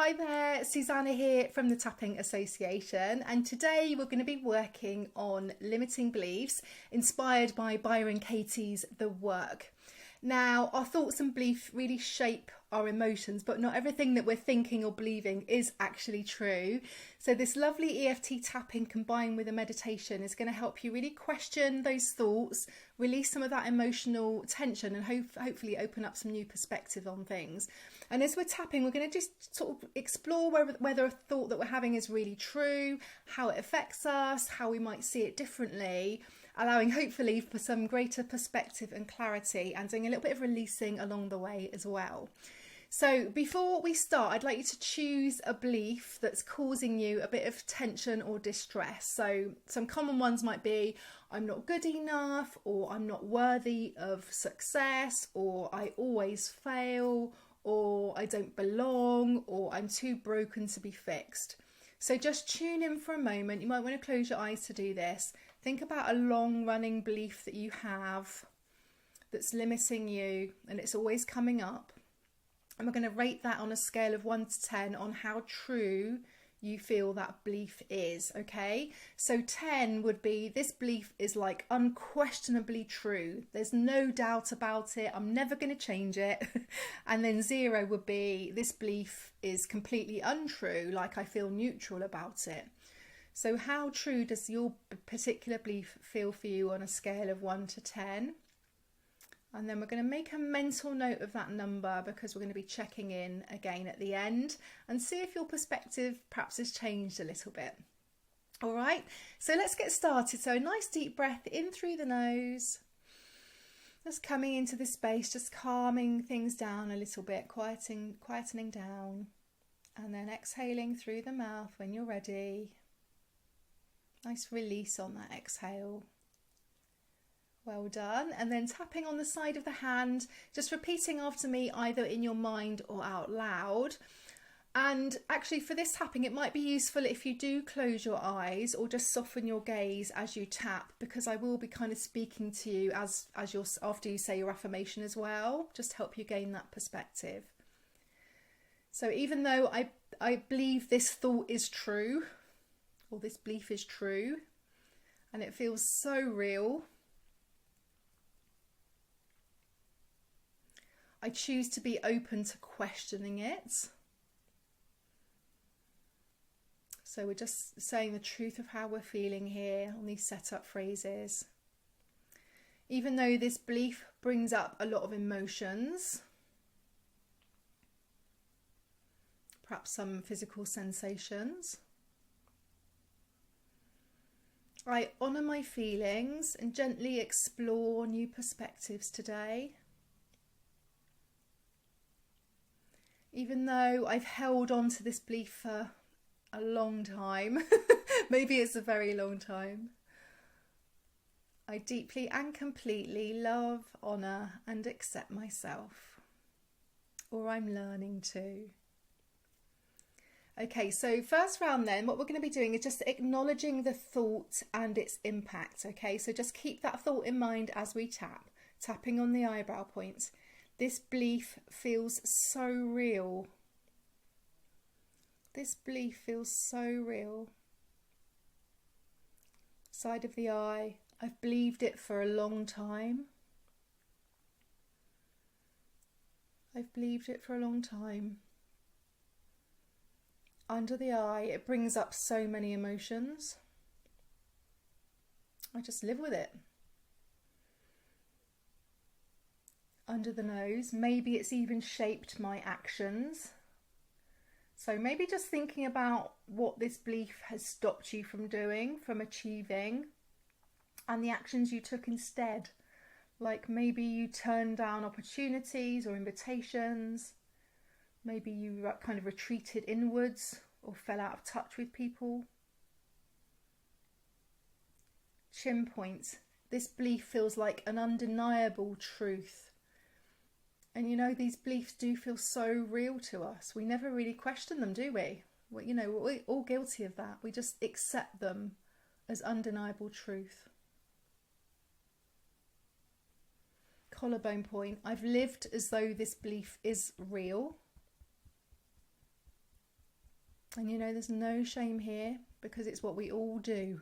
Hi there, Suzannah here from the Tapping Association, and today we're going to be working on limiting beliefs inspired by Byron Katie's The Work. Now, our thoughts and beliefs really shape our emotions, but not everything that we're thinking or believing is actually true. So this lovely EFT tapping combined with a meditation is going to help you really question those thoughts, release some of that emotional tension, and hopefully open up some new perspective on things. And as we're tapping, we're going to just sort of explore whether a thought that we're having is really true, how it affects us, how we might see it differently, allowing hopefully for some greater perspective and clarity, and doing a little bit of releasing along the way as well. So before we start, I'd like you to choose a belief that's causing you a bit of tension or distress. So some common ones might be, I'm not good enough, or I'm not worthy of success, or I always fail, or I don't belong, or I'm too broken to be fixed. So just tune in for a moment. You might want to close your eyes to do this. Think about a long running belief that you have that's limiting you and it's always coming up. And we're going to rate that on a scale of 1 to 10 on how true you feel that belief is, okay? So 10 would be, this belief is like unquestionably true. There's no doubt about it. I'm never going to change it. And then 0 would be, this belief is completely untrue, like I feel neutral about it. So how true does your particular belief feel for you on a scale of 1 to 10? And then we're going to make a mental note of that number because we're going to be checking in again at the end and see if your perspective perhaps has changed a little bit. All right, so let's get started. So a nice deep breath in through the nose. Just coming into this space, just calming things down a little bit, quietening down. And then exhaling through the mouth when you're ready. Nice release on that exhale. Well done. And then tapping on the side of the hand, just repeating after me either in your mind or out loud. And actually for this tapping, it might be useful if you do close your eyes or just soften your gaze as you tap, because I will be kind of speaking to you as you're, after you say your affirmation as well, just help you gain that perspective. So even though I believe this thought is true, or this belief is true, and it feels so real, I choose to be open to questioning it. So we're just saying the truth of how we're feeling here on these setup phrases. Even though this belief brings up a lot of emotions, perhaps some physical sensations, I honour my feelings and gently explore new perspectives today. Even though I've held on to this belief for a long time, maybe it's a very long time, I deeply and completely love, honour and accept myself, or I'm learning to. Okay, so first round then, what we're going to be doing is just acknowledging the thought and its impact, okay? So just keep that thought in mind as we tap, tapping on the eyebrow point. This belief feels so real. This belief feels so real. Side of the eye, I've believed it for a long time. I've believed it for a long time. Under the eye, it brings up so many emotions. I just live with it. Under the nose, maybe it's even shaped my actions. So maybe just thinking about what this belief has stopped you from doing, from achieving, and the actions you took instead. Like maybe you turned down opportunities or invitations. Maybe you kind of retreated inwards or fell out of touch with people. Chin point. This belief feels like an undeniable truth. And you know, these beliefs do feel so real to us. We never really question them, do we? Well, you know, we're all guilty of that. We just accept them as undeniable truth. Collarbone point. I've lived as though this belief is real. And there's no shame here, because it's what we all do.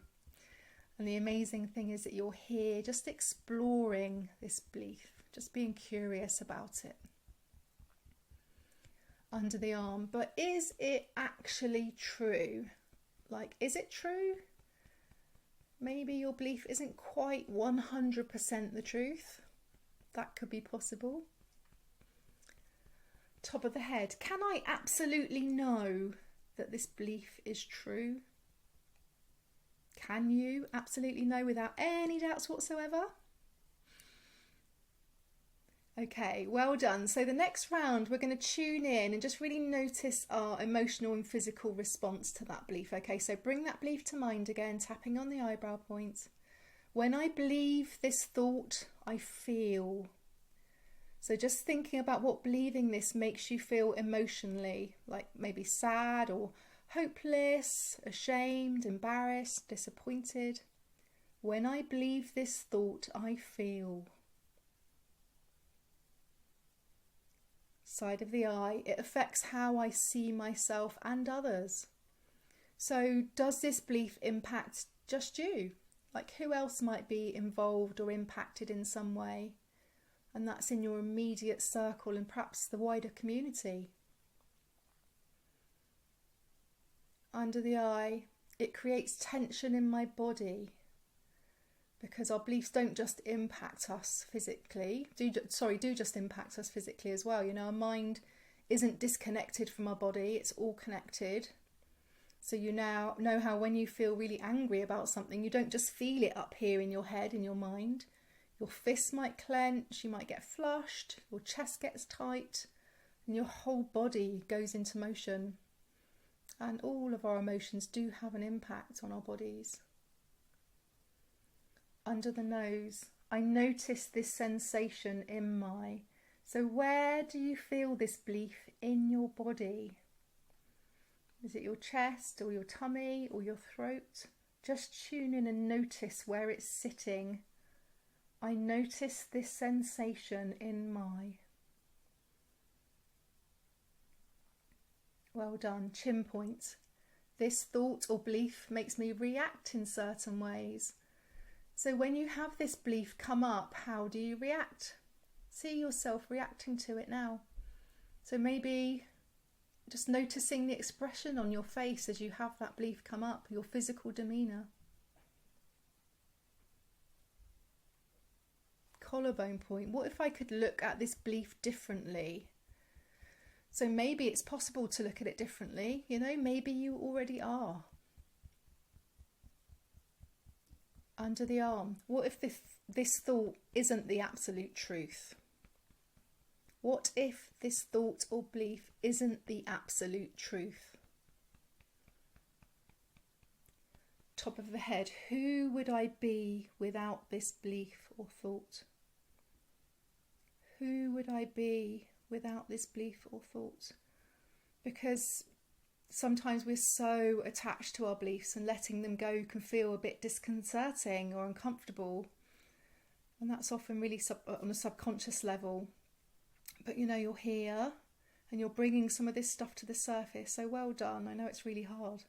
And the amazing thing is that you're here just exploring this belief, just being curious about it. Under the arm. But is it actually true? Like, is it true? Maybe your belief isn't quite 100% the truth. That could be possible. Top of the head. Can I absolutely know that this belief is true? Can you absolutely know without any doubts whatsoever? Okay, well done. So the next round, we're going to tune in and just really notice our emotional and physical response to that belief. Okay, so bring that belief to mind again, tapping on the eyebrow point. When I believe this thought, I feel. So just thinking about what believing this makes you feel emotionally, like maybe sad or hopeless, ashamed, embarrassed, disappointed. When I believe this thought, I feel. Side of the eye, it affects how I see myself and others. So does this belief impact just you? Like, who else might be involved or impacted in some way? And that's in your immediate circle and perhaps the wider community. Under the eye, it creates tension in my body, because our beliefs don't just impact us physically, do just impact us physically as well. Our mind isn't disconnected from our body, it's all connected. So you now know how when you feel really angry about something, you don't just feel it up here in your head, in your mind. Your fists might clench, you might get flushed, your chest gets tight, and your whole body goes into motion. And all of our emotions do have an impact on our bodies. Under the nose, I notice this sensation in my. So where do you feel this belief in your body? Is it your chest or your tummy or your throat? Just tune in and notice where it's sitting. I notice this sensation in my. Well done. Chin point. This thought or belief makes me react in certain ways. So when you have this belief come up, how do you react? See yourself reacting to it now. So maybe just noticing the expression on your face as you have that belief come up, your physical demeanour. Collarbone point. What if I could look at this belief differently? So maybe it's possible to look at it differently. Maybe you already are. Under the arm. What if this thought isn't the absolute truth? What if this thought or belief isn't the absolute truth? Top of the head. Who would I be without this belief or thought? Who would I be without this belief or thought? Because sometimes we're so attached to our beliefs, and letting them go can feel a bit disconcerting or uncomfortable. And that's often really on a subconscious level. But you're here and you're bringing some of this stuff to the surface. So well done. I know it's really hard.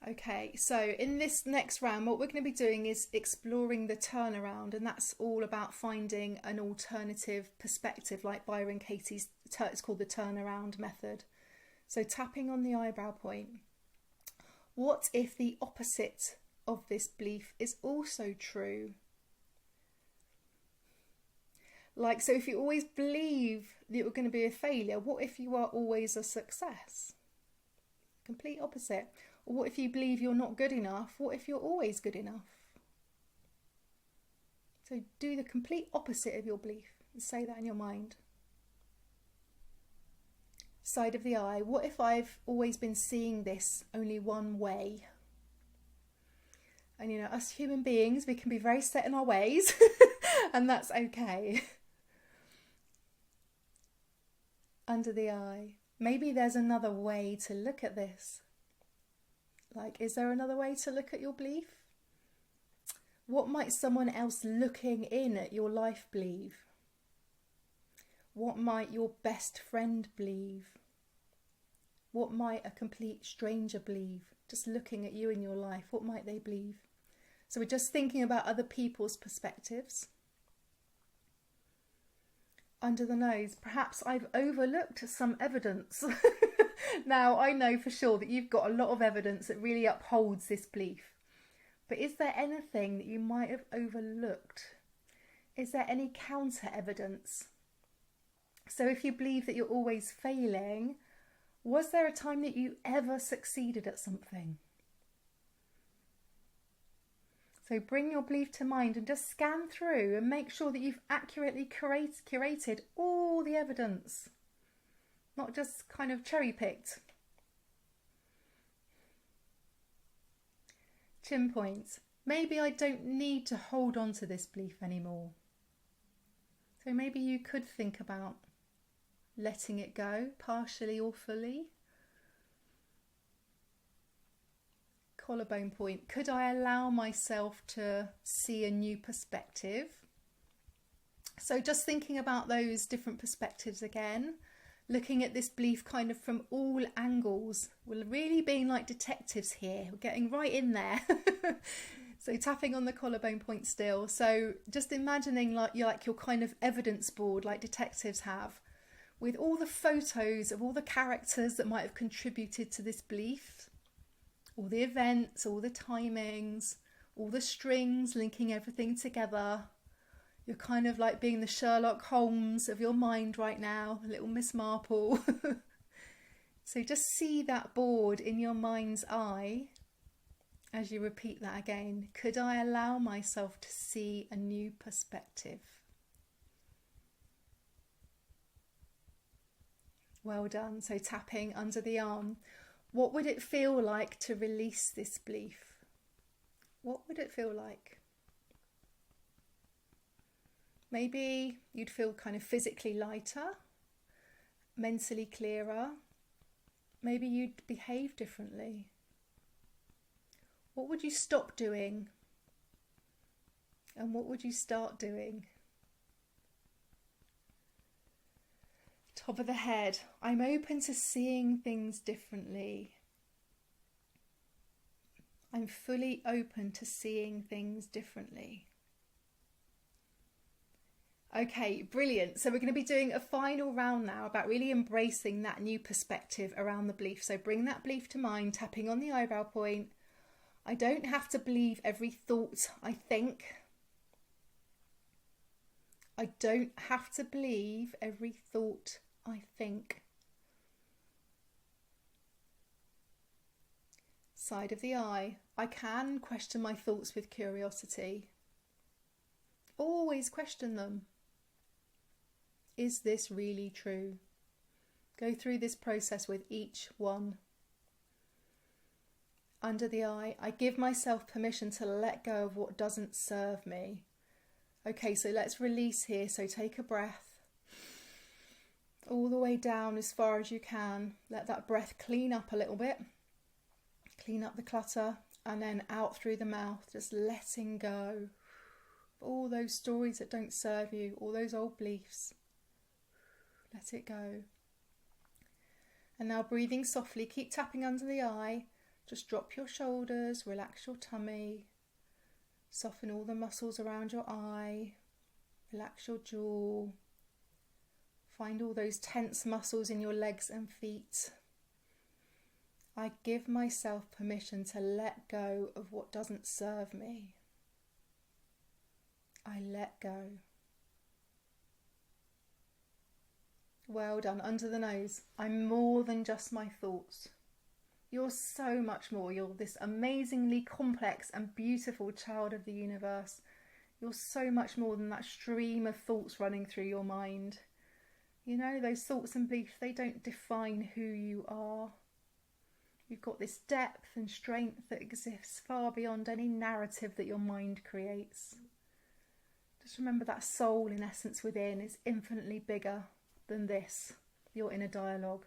Okay, so in this next round, what we're going to be doing is exploring the turnaround, and that's all about finding an alternative perspective, like Byron Katie's, it's called the turnaround method. So tapping on the eyebrow point. What if the opposite of this belief is also true? Like, so if you always believe that you're going to be a failure, what if you are always a success? Complete opposite. Or what if you believe you're not good enough? What if you're always good enough? So do the complete opposite of your belief and say that in your mind. Side of the eye. What if I've always been seeing this only one way? And us human beings, we can be very set in our ways and that's okay. Under the eye. Maybe there's another way to look at this. Like, is there another way to look at your belief? What might someone else looking in at your life believe? What might your best friend believe? What might a complete stranger believe? Just looking at you in your life, what might they believe? So we're just thinking about other people's perspectives. Under the nose, perhaps I've overlooked some evidence. Now, I know for sure that you've got a lot of evidence that really upholds this belief. But is there anything that you might have overlooked? Is there any counter evidence? So if you believe that you're always failing, was there a time that you ever succeeded at something? So bring your belief to mind and just scan through and make sure that you've accurately curated all the evidence, not just kind of cherry picked. Chin points. Maybe I don't need to hold on to this belief anymore. So maybe you could think about letting it go, partially or fully. Collarbone point. Could I allow myself to see a new perspective? So just thinking about those different perspectives again, looking at this belief kind of from all angles. We're really being like detectives here. We're getting right in there. So tapping on the collarbone point still. So just imagining like your kind of evidence board like detectives have, with all the photos of all the characters that might have contributed to this belief, all the events, all the timings, all the strings linking everything together. You're kind of like being the Sherlock Holmes of your mind right now, little Miss Marple. So just see that board in your mind's eye as you repeat that again. Could I allow myself to see a new perspective? Well done. So tapping under the arm. What would it feel like to release this belief? What would it feel like? Maybe you'd feel kind of physically lighter, mentally clearer. Maybe you'd behave differently. What would you stop doing? And what would you start doing? Top of the head. I'm open to seeing things differently. I'm fully open to seeing things differently. Okay, brilliant. So we're going to be doing a final round now about really embracing that new perspective around the belief. So bring that belief to mind, tapping on the eyebrow point. I don't have to believe every thought I think. I don't have to believe every thought I think. Side of the eye. I can question my thoughts with curiosity. Always question them. Is this really true? Go through this process with each one. Under the eye, I give myself permission to let go of what doesn't serve me. Okay, so let's release here. So take a breath. All the way down as far as you can. Let that breath clean up a little bit. Clean up the clutter. And then out through the mouth, just letting go. All those stories that don't serve you. All those old beliefs. Let it go. And now breathing softly. Keep tapping under the eye. Just drop your shoulders. Relax your tummy. Soften all the muscles around your eye. Relax your jaw. Find all those tense muscles in your legs and feet. I give myself permission to let go of what doesn't serve me. I let go. Well done. Under the nose. I'm more than just my thoughts. You're so much more. You're this amazingly complex and beautiful child of the universe. You're so much more than that stream of thoughts running through your mind. You know, those thoughts and beliefs, they don't define who you are. You've got this depth and strength that exists far beyond any narrative that your mind creates. Just remember that soul in essence within is infinitely bigger than this, your inner dialogue,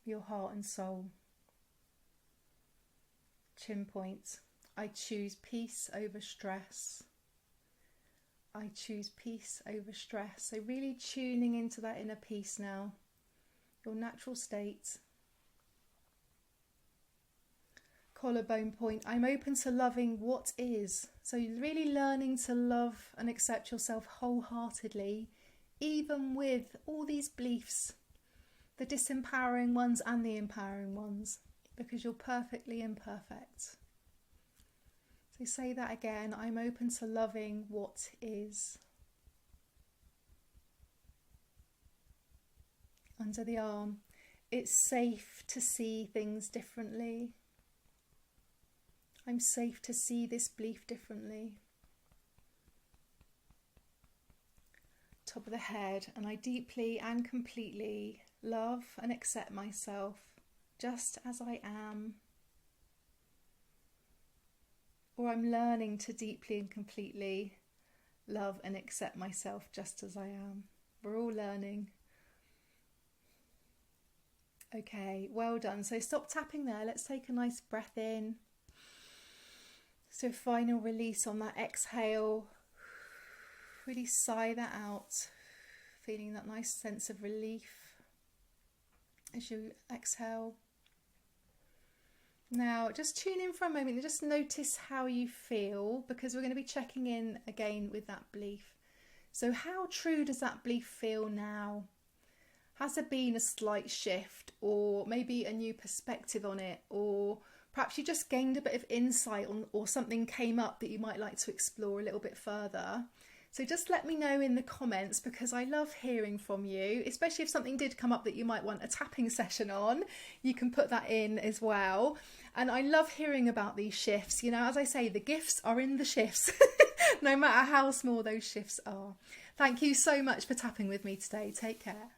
your heart and soul. Chin points. I choose peace over stress. I choose peace over stress. So really tuning into that inner peace now. your natural state. Collarbone point, I'm open to loving what is. So you're really learning to love and accept yourself wholeheartedly, even with all these beliefs, the disempowering ones and the empowering ones, because you're perfectly imperfect. So say that again, I'm open to loving what is. Under the arm, it's safe to see things differently. I'm safe to see this belief differently. Top of the head, and I deeply and completely love and accept myself just as I am. Or I'm learning to deeply and completely love and accept myself just as I am. We're all learning. Okay, well done. So stop tapping there. Let's take a nice breath in. So final release on that exhale. Really sigh that out. Feeling that nice sense of relief as you exhale. Now just tune in for a moment and just notice how you feel, because we're going to be checking in again with that belief. So how true does that belief feel now? Has there been a slight shift, or maybe a new perspective on it, or perhaps you just gained a bit of insight on, or something came up that you might like to explore a little bit further? So just let me know in the comments, because I love hearing from you, especially if something did come up that you might want a tapping session on. You can put that in as well. And I love hearing about these shifts. You know, as I say, the gifts are in the shifts, no matter how small those shifts are. Thank you so much for tapping with me today. Take care.